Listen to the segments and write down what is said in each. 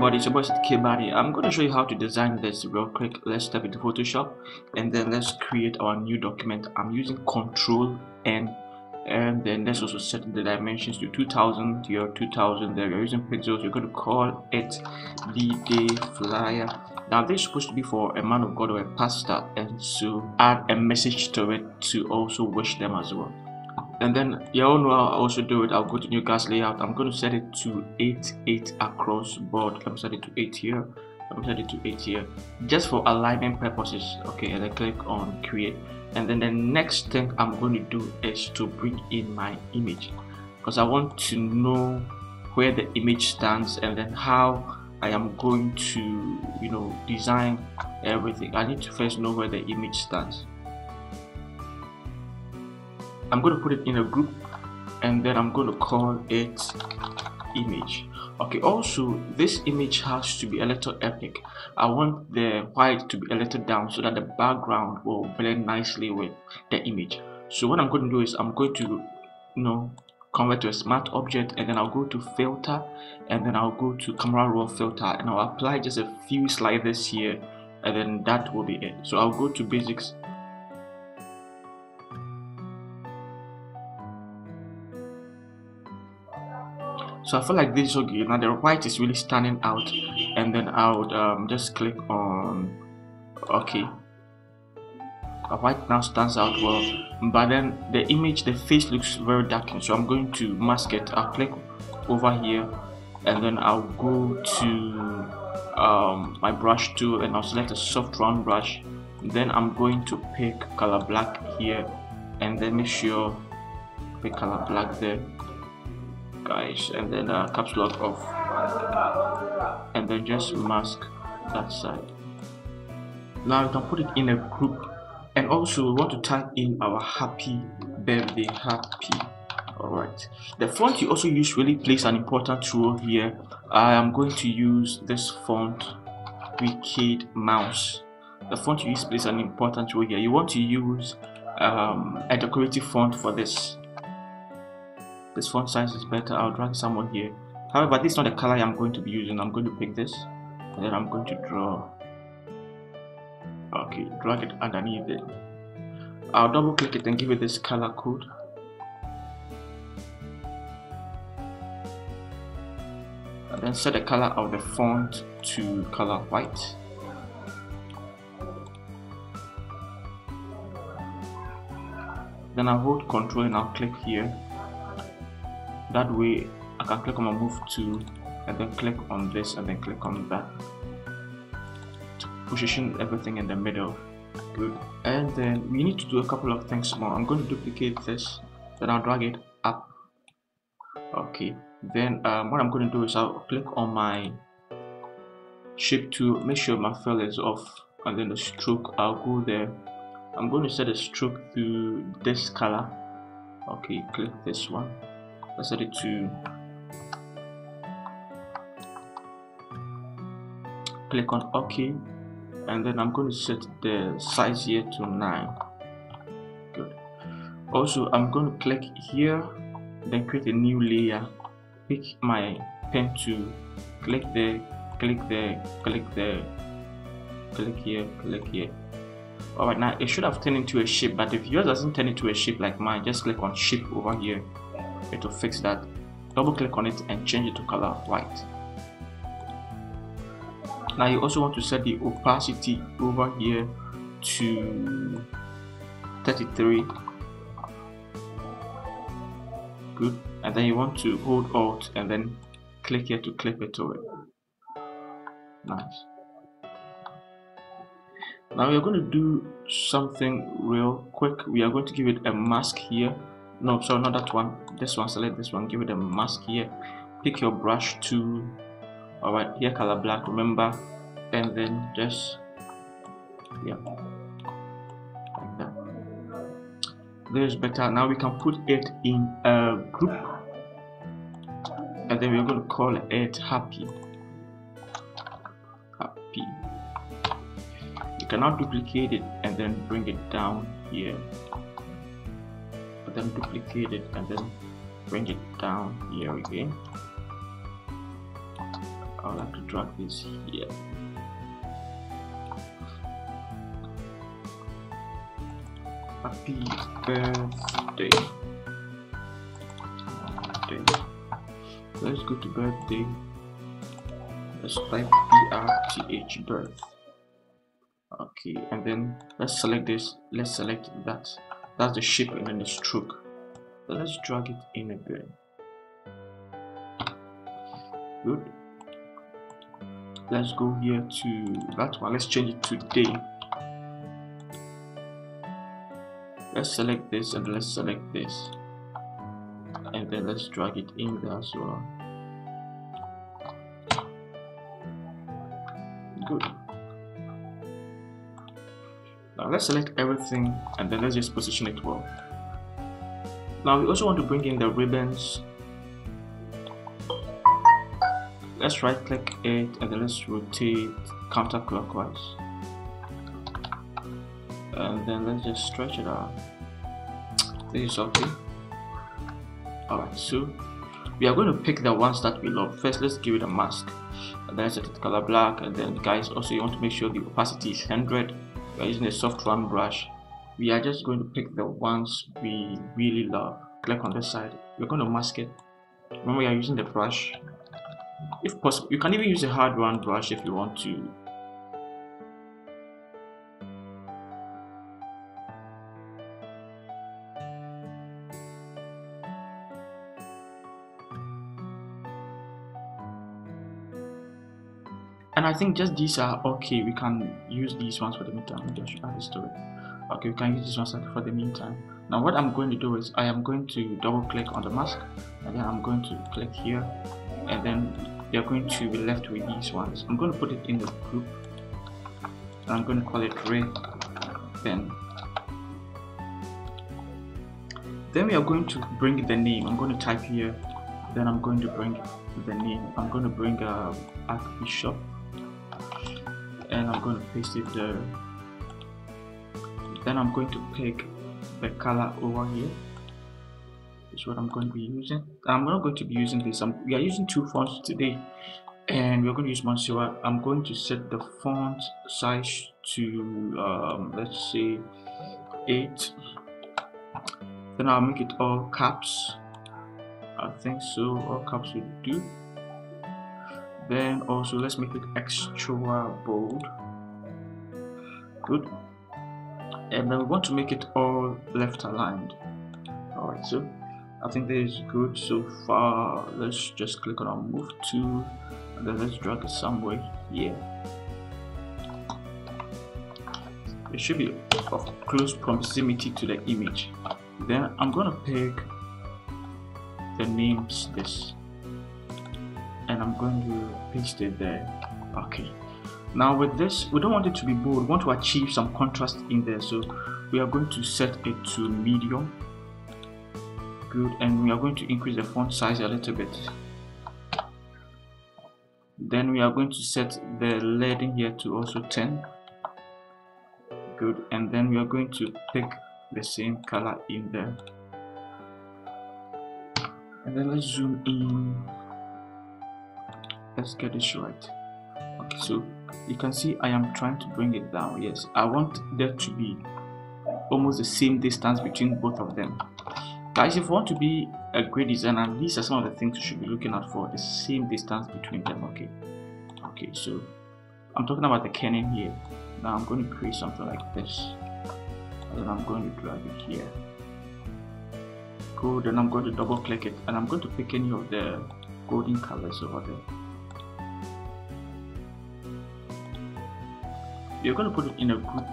everybody, it's your boy Seth K Bani. I'm going to show you how to design this real quick. Let's step into Photoshop and then let's create our new document. I'm using Control N, and then let's also set the dimensions to 2000 here, 2000 there. We're using pixels. We're going to call it D-Day Flyer. Now this is supposed to be for a man of God or a pastor, and so add a message to it to also wish them as well. And then you all know how I also do it. I'll go to new gas layout. I'm going to set it to 8 across board. Let me set it to 8 here. Let me set it to 8 here, just for alignment purposes. Okay, and then click on create. And then the next thing I'm going to do is to bring in my image, because I want to know where the image stands and then how I am going to, design everything. I need to first know where the image stands. I'm going to put it in a group, and then I'm going to call it image. Okay, also this image has to be a little epic. I want the white to be a little down so that the background will blend nicely with the image. So what I'm going to do is I'm going to convert to a smart object, and then I'll go to filter, and then I'll go to camera raw filter, and I'll apply just a few sliders here, and then that will be it. So I'll go to basics. So I feel like this is okay. Now the white is really standing out, and then I would just click on okay. The white now stands out well, but then the image, the face looks very darkened, so I'm going to mask it. I'll click over here, and then I'll go to my brush tool, and I'll select a soft round brush. Then I'm going to pick color black here, and then make sure pick color black there, guys, and then caps lock off, and then just mask that side. Now you can put it in a group, and also we want to type in our happy birthday, happy. Alright, the font you also use really plays an important role here. I am going to use this font, Wicked Mouse. The font you use plays an important role here. You want to use a decorative font for this. This font size is better. I'll drag someone here. However, this is not the color I'm going to be using. I'm going to pick this, and then I'm going to draw. Okay, drag it underneath it. I'll double click it and give it this color code. And then set the color of the font to color white. Then I'll hold Control and I'll click here. That way I can click on my move tool, and then click on this, and then click on that to position everything in the middle. Good. And then we need to do a couple of things more. I'm going to duplicate this, then I'll drag it up. Okay, then what I'm going to do is I'll click on my shape tool, make sure my fill is off, and then the stroke, I'll go there. I'm going to set a stroke to this color. Okay, click this one. Let's set it to, click on OK, and then I'm going to set the size here to 9. Good. Also, I'm going to click here, then create a new layer, pick my pen tool, click there, click there, click there, click here, click here. Alright, now it should have turned into a shape, but if yours doesn't turn into a shape like mine, just click on shape over here. It will fix that. Double click on it and change it to color white. Now you also want to set the opacity over here to 33. Good. And then you want to hold Alt and then click here to clip it to it. Nice. Now we are going to do something real quick. We are going to give it a mask here. No, sorry, not that one. This one, select this one, give it a mask here. Pick your brush tool. Alright, here color black, remember, and then just, yeah, like that. There's better. Now we can put it in a group, and then we're going to call it happy. Happy. You cannot duplicate it and then bring it down here. Then duplicate it and then bring it down here again. I would like to drag this here. Happy birthday. Let's go to birthday. Let's type BRTH birth. Okay, and then let's select this. Let's select that. That's the shape and then the stroke. So let's drag it in a bit. Good. Let's go here to that one. Let's change it to day. Let's select this and let's select this, and then let's drag it in there as well. Good. Now let's select everything and then let's just position it well. Now we also want to bring in the ribbons. Let's right click it and then let's rotate counterclockwise, and then let's just stretch it out. This is okay. Alright, so we are going to pick the ones that we love. First, let's give it a mask, and then set it color black. And then guys, also you want to make sure the opacity is 100. We are using a soft round brush. We are just going to pick the ones we really love. Click on this side. We're going to mask it. Remember, we are using the brush. If possible, you can even use a hard round brush if you want to. And I think just these are okay. We can use these ones for the meantime. Maybe I should add this to it. Okay, we can use these ones for the meantime. Now what I'm going to do is I am going to double click on the mask, and then I'm going to click here, and then you're going to be left with these ones. I'm going to put it in the group, and I'm going to call it red pen. Then we are going to bring the name. I'm going to type here, then I'm going to bring the name. I'm going to bring Archbishop, and I'm going to paste it there. Then I'm going to pick the color over here. Is what I'm going to be using. I'm not going to be using this. We are using two fonts today, and we're going to use Monsieur. I'm going to set the font size to let's say 8. Then I'll make it all caps. I think so. All caps will do. Then also let's make it extra bold. Good. And then we want to make it all left aligned. Alright, so I think this is good so far. Let's just click on our move tool, and then let's drag it somewhere here. It should be of close proximity to the image. Then I'm going to pick the names this, and I'm going to paste it there. Okay. Now with this, we don't want it to be bold. We want to achieve some contrast in there, so we are going to set it to medium. Good, and we are going to increase the font size a little bit. Then we are going to set the leading here to also 10. Good, and then we are going to pick the same color in there. And then let's zoom in. Let's get this right. Okay, so you can see I am trying to bring it down. Yes, I want there to be almost the same distance between both of them. Guys, if you want to be a great designer, these are some of the things you should be looking out for, the same distance between them. Okay, so I'm talking about the kerning here. Now I'm going to create something like this, and then I'm going to drag it here. Good, then I'm going to double click it, and I'm going to pick any of the golden colors over there. You're going to put it in a group,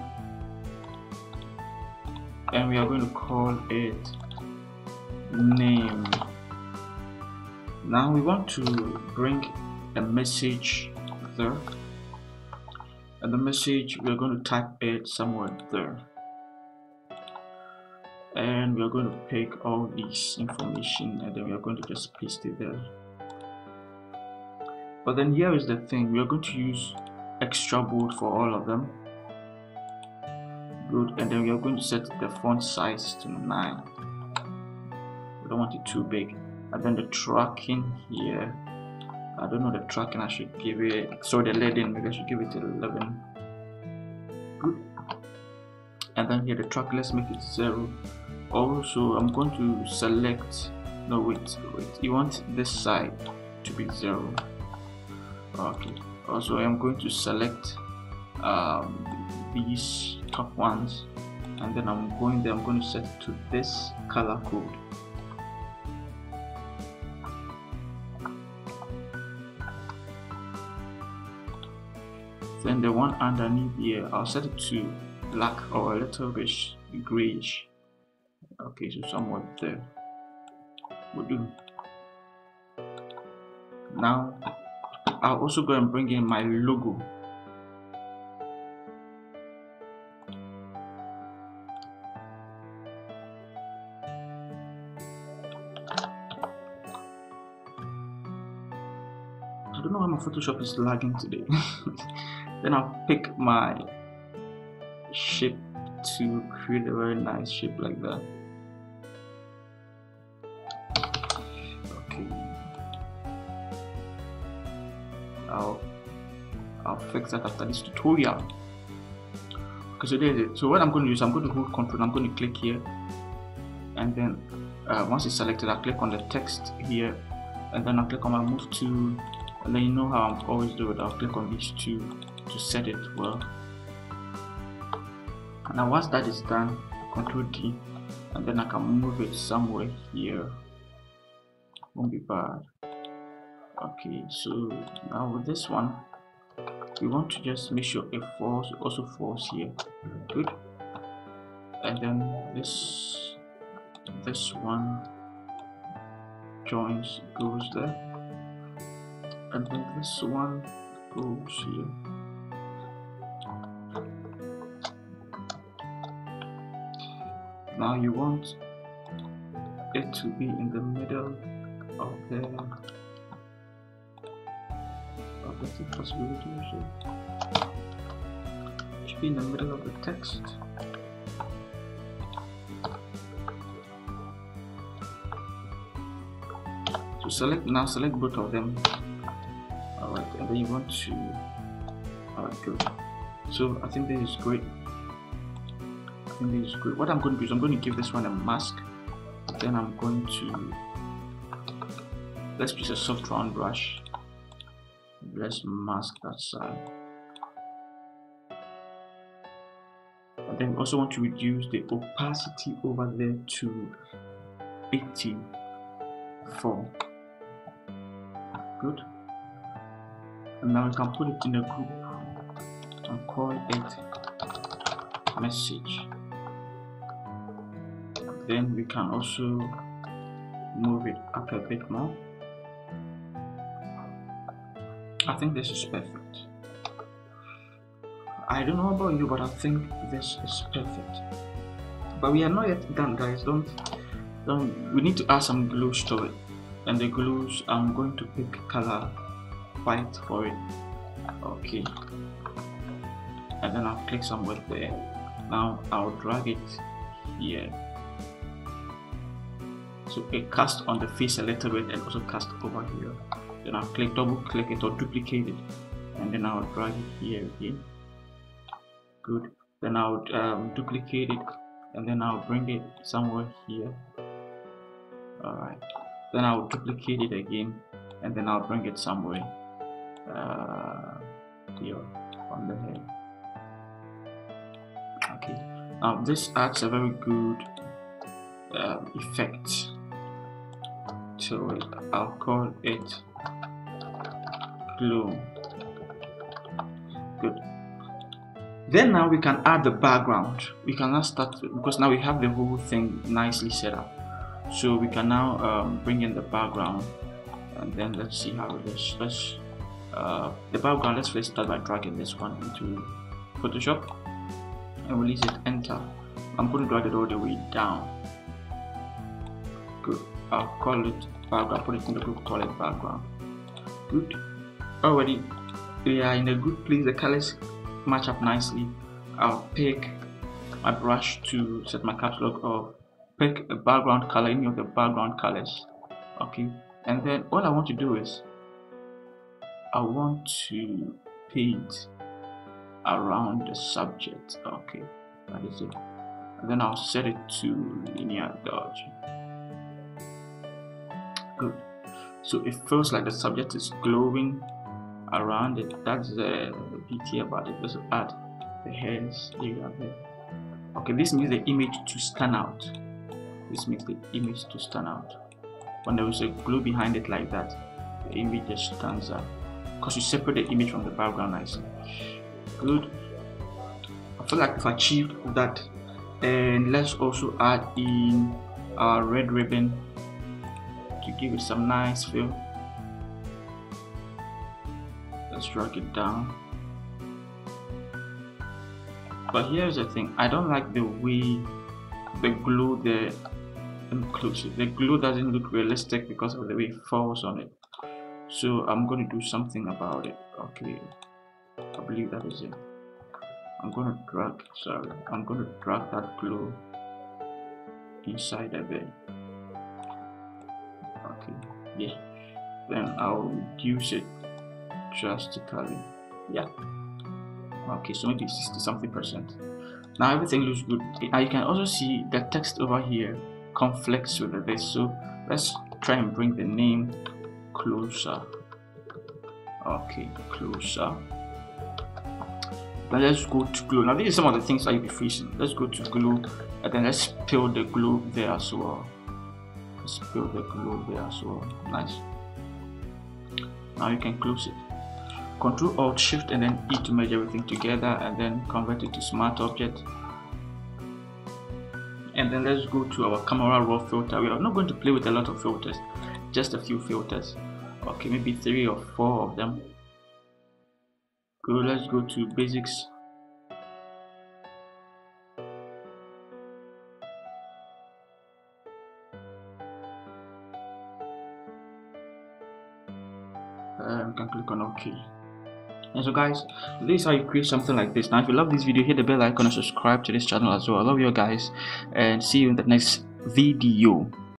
and we are going to call it name. Now we want to bring a message there, and the message we are going to type it somewhere there, and we are going to pick all this information, and then we are going to just paste it there. But then here is the thing, we are going to use extra bold for all of them. Good, and then we are going to set the font size to 9. We don't want it too big. And then the tracking here, I don't know the tracking. I should give it, so the leading, maybe I should give it 11. Good. And then here the track, let's make it 0. Also, I'm going to select, no wait, you want this side to be 0. Okay. Also, I'm going to select these top ones, and then I'm going to set it to this color code. Then the one underneath here, I'll set it to black or a little bit grayish. Okay, so somewhat there will do. Now I'll also go and bring in my logo. I don't know why my Photoshop is lagging today. Then I'll pick my shape to create a very nice shape like that. Okay. I'll fix that after this tutorial. Okay, so there's it. So what I'm going to do is I'm going to hold Control, I'm going to click here, and then once it's selected, I'll click on the text here, and then I'll click on my move tool, and then you know how I'm always do it. I'll click on these two to set it well. Now once that is done, Control D, and then I can move it somewhere here. Won't be bad. Okay, so now with this one, we want to just make sure it falls, also falls here. Good. And then this one joins, goes there, and then this one goes here. Now you want it to be in the middle of the possibility. It should be in the middle of the text. So select both of them. Alright, and then you want to, alright, good. So I think this is great. What I'm going to do is I'm going to give this one a mask. Then I'm going to, let's use a soft round brush. Let's mask that side. And then we also want to reduce the opacity over there to 84. Good. And now we can put it in a group and call it message. Then we can also move it up a bit more. I think this is perfect. I don't know about you, but I think this is perfect. But we are not yet done, guys. We need to add some glues to it. And the glues, I'm going to pick color white for it. Okay. And then I'll click somewhere there. Now I'll drag it here. So it casts on the face a little bit and also cast over here. Then I'll double click it or duplicate it, and then I'll drag it here again. Good. Then I'll duplicate it, and then I'll bring it somewhere here. Alright. Then I'll duplicate it again, and then I'll bring it somewhere here on the head. Okay. Now this adds a very good effect to it. I'll call it glow. Good. Then now we can add the background. We can now start, because now we have the whole thing nicely set up. So we can now bring in the background, and then let's see how it is. The background, let's first start by dragging this one into Photoshop and release it, enter. I'm going to drag it all the way down. Good. I'll call it background, put it in the group, call it background. Good. Already we are in a good place, the colors match up nicely. I'll pick my brush to set my caps lock off, pick a background color, any of the background colors. Okay, and then all I want to do is I want to paint around the subject. Okay, that is it. And then I'll set it to linear dodge. Good. So it feels like the subject is glowing around it. That's the beauty about it. Just add the hairs area there. Okay, this makes the image to stand out. This makes the image to stand out. When there is a glue behind it like that, the image just stands out because you separate the image from the background nicely. Good. I feel like we've achieved that. And let's also add in our red ribbon to give it some nice feel. Let's drag it down. But here's the thing, I don't like the way the glue there inclusive. The glue doesn't look realistic because of the way it falls on it. So I'm going to do something about it. Okay, I believe that is it. I'm going to drag that glue inside a bit. Okay, yeah. Then I'll reduce it drastically. Yeah. Okay, so maybe 60-something%. Now everything looks good. Now you can also see the text over here conflicts with this. So let's try and bring the name closer. Okay, closer. Now let's go to glue. Now these are some of the things that you'll be freezing. Let's go to glue and then let's spill the glue there as well. Let's spill the glue there as well. Nice. Now you can close it. Control Alt Shift and then E to merge everything together and then convert it to Smart Object. And then let's go to our camera raw filter. We are not going to play with a lot of filters, just a few filters. Okay, maybe 3 or 4 of them. Good, let's go to basics. You can click on OK. And so guys, this is how you create something like this. Now if you love this video, hit the bell icon and subscribe to this channel as well. I love you guys and see you in the next video.